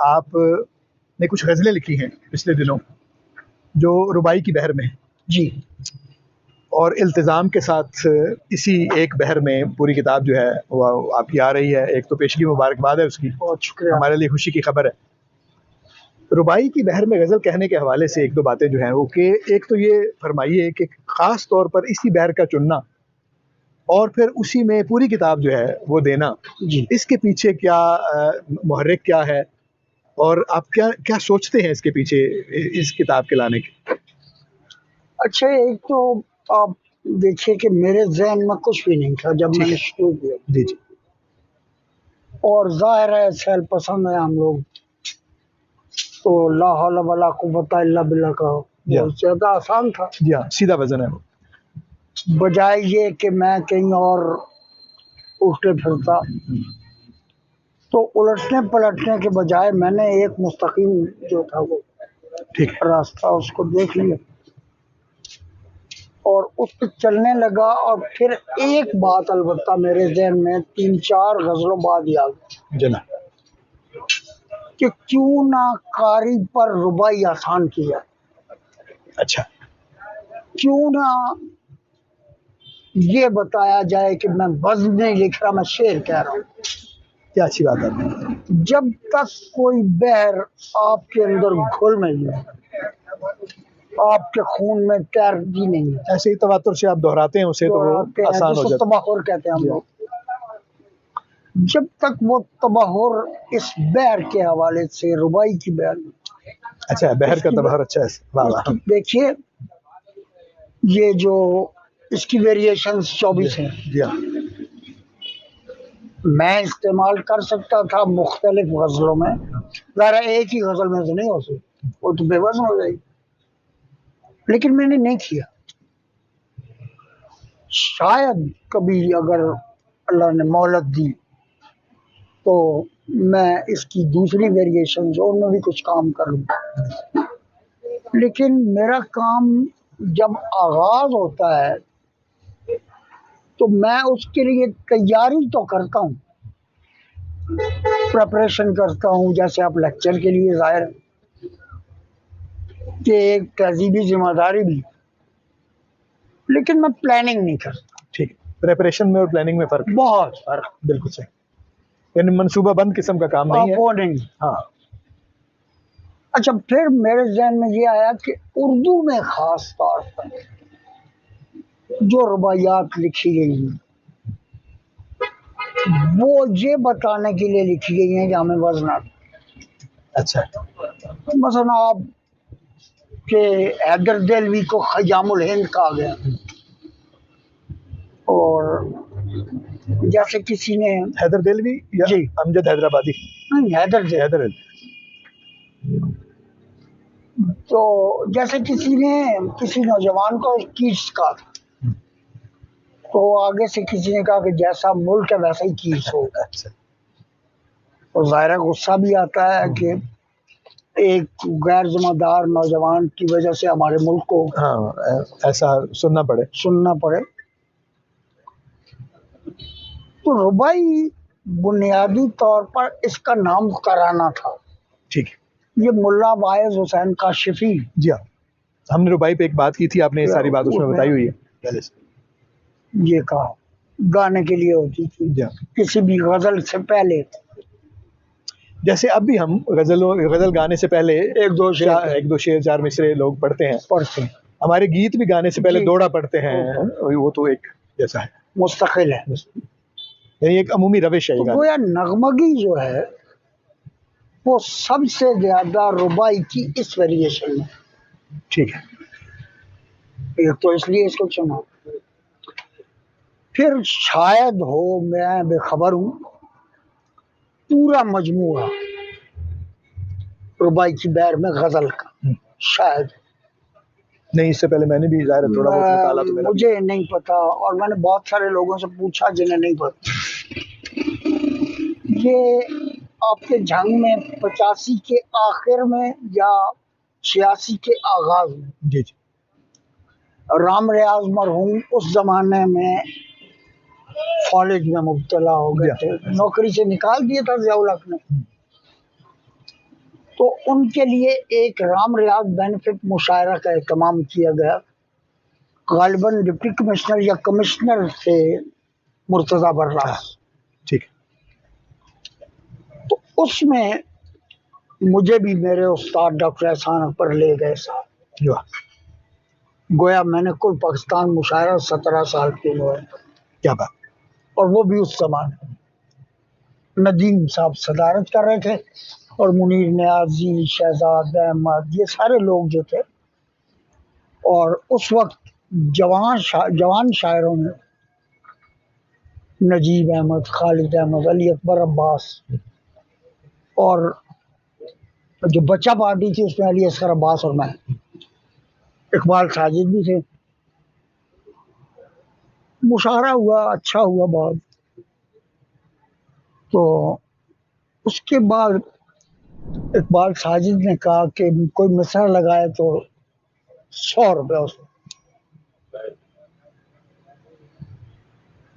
आपने कुछ गज़लें लिखी हैं पिछले दिनों जो रुबाई की बहर में हैं। जी। और इल्तिज़ाम के साथ इसी एक बहर में पूरी किताब जो है वो आपकी आ रही है। एक तो पेशगी मुबारकबाद है उसकी, बहुत शुक्रिया। हमारे लिए खुशी की खबर है। रुबाई की बहर में गज़ल कहने के हवाले से एक दो बातें जो हैं वो कि एक तो ये फरमाइए कि ख़ास तौर पर इसी बहर का चुनना और फिर उसी में पूरी किताब जो है वो देना, जी। इसके पीछे क्या मुहर्रिक क्या है और आप क्या क्या सोचते हैं इसके पीछे इस किताब के लाने के? अच्छा, एक तो आप देखिए कि मेरे ज़हन में कुछ भी नहीं था जब ठीक मैंने है। शुरू किया, जी, जी। और ज़ाहिर है सैल पसंद है हम लोग, तो ला हौला वला कुव्वता इल्ला बिल्लाह का जी हाँ। बहुत ज़्यादा आसान था, जी हाँ, सीधा वज़न है वो। बजाय ये कि मैं कहीं और उल्टे फिरता। तो उलटने पलटने के बजाय मैंने एक मुस्तकीम जो था वो ठीक है। रास्ता उसको देख लिया और उस पे चलने लगा। और फिर एक बात अलबत्ता मेरे ज़हन में 3-4 गज़लों बाद याद जना कि क्यों ना कारी पर रुबाई आसान की जाए, अच्छा। क्यों ना ये बताया जाए कि मैं वज़्न नहीं लिख रहा, मैं शेर कह रहा हूँ। क्या अच्छी बात है। जब तक कोई बहर आपके अंदर घुल नहीं है, आपके खून में तैरती नहीं है, ऐसे ही तवातुर से आप दोहराते हैं उसे तो वो आसान हो जाता है। तबहुर कहते हैं हम लोग। जब तक वो तबहुर इस बहर के हवाले से रुबाई की बहर, अच्छा, बहर का तबहर अच्छा है। वाह वाह। देखिए ये जो इसकी वेरिएशंस 24 हैं, जी हाँ। मैं इस्तेमाल कर सकता था मुख्तलिफ गज़लों में, ज़रा एक ही गज़ल में से नहीं हो सकती, वो तो बेवज़न हो जाएगी, लेकिन मैंने नहीं किया। शायद कभी अगर अल्लाह ने मोहलत दी तो मैं इसकी दूसरी वेरिएशन जो उनमें भी कुछ काम करूँ, लेकिन मेरा काम जब आगाज होता है तो मैं उसके लिए तैयारी तो करता हूँ, प्रिपरेशन करता हूँ, जैसे आप लेक्चर के लिए ज़ाहिर कि एक तहजीबी जिम्मेदारी भी, लेकिन मैं प्लानिंग नहीं करता। ठीक है, प्रिपरेशन में और प्लानिंग में फ़र्क, बहुत फर्क। बिल्कुल सही, यानी मंसूबाबंद किस्म का काम नहीं है। वो नहीं। हाँ। अच्छा, फिर मेरे ज़हन में ये आया कि उर्दू में ख़ास तौर पर जो रुबाइयात लिखी गई हैं वो ये बताने के लिए लिखी गई हैं कि हमें वज़न आता। अच्छा। मसलन आप के हैदर देलवी को ख़यामुल हिंद कहा गया, और जैसे किसी ने हैदर देलवी या जी अमजद हैदराबादी? नहीं, हैदर तो जैसे किसी ने किसी नौजवान को कीट्स कहा था, तो आगे से किसी ने कहा कि जैसा मुल्क है वैसा ही कीट्स होगा। अच्छा। तो ज़ाहिर गुस्सा भी आता है कि एक गैर जिम्मेदार नौजवान की वजह से हमारे मुल्क को ऐसा सुनना पड़े। तो रुबाई बुनियादी तौर पर इसका नाम कराना था। ठीक है। ये मुल्ला वाइज हुसैन काशिफी, जी हाँ, हमने रुबाई पे एक बात की थी, आपने ये सारी बात उसमें बताई हुई है पहले से। ये कहा गाने के लिए होती थी किसी भी गजल से पहले, जैसे अब भी हम गजल गाने से पहले एक दो शेर 4 मिसरे लोग पढ़ते हैं। हमारे गीत भी गाने से पहले दोड़ा पढ़ते हैं, वो तो एक जैसा है, मुस्तकिल है, यानी एक अमूमी रविश है। तो गोया नगमगी जो है वो सबसे ज्यादा रुबाई की इस वेरिएशन में। ठीक है। एक तो इसलिए इसको चुना, फिर शायद हो मैं बेखबर हूँ पूरा मजमूआ रुबाई की बैर में गजल का, शायद नहीं, इससे पहले मैंने भी ज़ाहिर थोड़ा बहुत मुताला तो मेरा मुझे नहीं पता, और मैंने बहुत सारे लोगों से पूछा जिन्हें नहीं पता। ये आपके जंग में 85 के आखिर में या 86 के आगाज में, जी जी, राम रियाज मरहूम उस जमाने में कॉलेज में मुब्तला हो गए थे, नौकरी से निकाल दिया था ज़ियाउल हक ने। तो उनके लिए एक राम रियाज बेनिफिट मुशायरा का एहतमाम किया गया, गालिबन डिप्टी कमिश्नर या कमिश्नर थे मुर्तजा बर्रास। ठीक है। तो उसमें मुझे भी मेरे उस्ताद डॉक्टर एहसान अकबर ले गए साहब। वाह, गोया मैंने कुल पाकिस्तान मुशायरा 17 साल की उम्र में, क्या बात। और वो भी उस जमाने नदीम साहब सदारत कर रहे थे और मुनीर नियाजी, शहजाद अहमद, ये सारे लोग जो थे। और उस वक्त जवान शायरों में नजीब अहमद, खालिद अहमद, अली अकबर अब्बास, और जो बच्चा पार्टी थी उसमें अली असगर अब्बास और मैं, इकबाल साजिद भी थे। मुशायरा हुआ, अच्छा हुआ बहुत। तो उसके बाद इकबाल साजिद ने कहा कि कोई मिसरा लगाए तो 100 रुपया उसमें।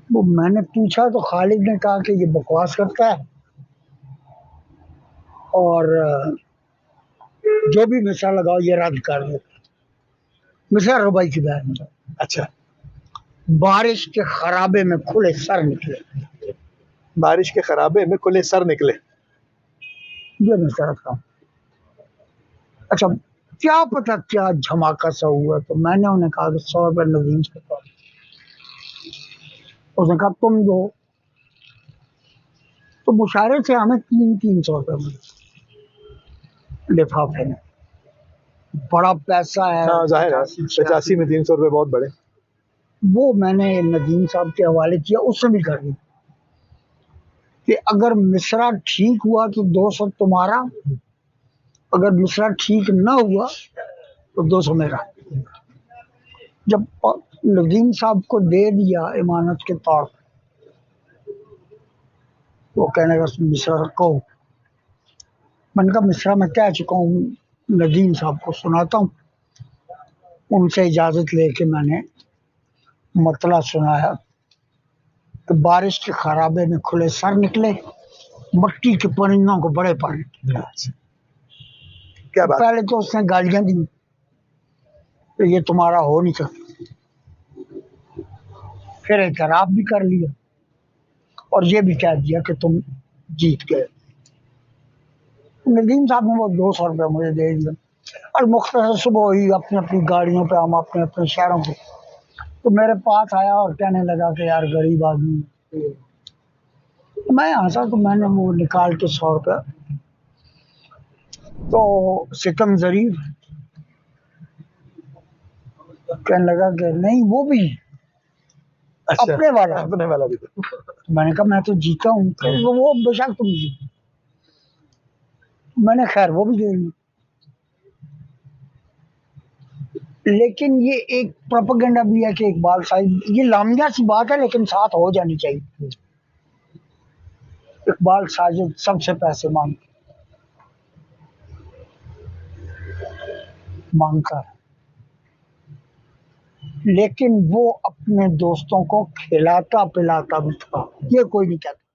वो मैंने पूछा तो खालिद ने कहा कि ये बकवास करता है और जो भी मिसरा लगाओ ये रद्द कर दो। मिसरा रुबाई की बहन में, अच्छा, बारिश के खराबे में खुले सर निकले। बारिश के खराबे में खुले सर निकले, ये मिसरा था। अच्छा, क्या पता क्या धमाका सा हुआ। तो मैंने उन्हें कहा कि 100 रुपये नदीम से पाओ। उसने कहा तुम दो। तो मुशायरे से हमें 300 रुपये मिले लिफाफे में। बड़ा पैसा है। हाँ जाहिर है, 85 में 300 रुपये बहुत बड़े। वो मैंने नदीम साहब के हवाले किया, उससे भी कर दी कि अगर मिसरा ठीक हुआ तो 200 तुम्हारा, अगर मिसरा ठीक ना हुआ तो 200 मेरा। जब नदीम साहब को दे दिया इमानत के तौर पर, वो कहने का मिसरा रखो। मैंने कहा मिसरा मैं कह चुका हूँ, नदीम साहब को सुनाता हूँ। उनसे इजाजत लेके मैंने मतला सुनाया कि बारिश के खराबे में खुले सर निकले, मट्टी के परिंदों को बड़े पानी। क्या बात। पहले तो उसने गालियां दी तो ये तुम्हारा हो नहीं सकता, फिर एतराफ भी कर लिया और ये भी कह दिया कि तुम जीत गए। नदीम साहब ने वो 200 रुपये मुझे दे दिया और मुख्तसर सुबह ही अपनी अपनी गाड़ियों पे हम अपने अपने शहरों पे। तो मेरे पास आया और कहने लगा कि यार गरीब आदमी। मैं हंसा तो मैंने वो निकाल के 100 रुपये। तो सितम जरीफ कहने लगा कि नहीं वो भी अच्छा, अपने वाला भी तो। मैंने कहा मैं तो जीता हूँ। वो बेशक तुम जीते। मैंने खैर वो भी दे दी। लेकिन ये एक प्रोपेगेंडा भी है कि इकबाल साहब, ये लामिया सी बात है लेकिन साथ हो जानी चाहिए। इकबाल साजिद सबसे पैसे मांगता है, लेकिन वो अपने दोस्तों को खिलाता पिलाता भी था, ये कोई नहीं कहता।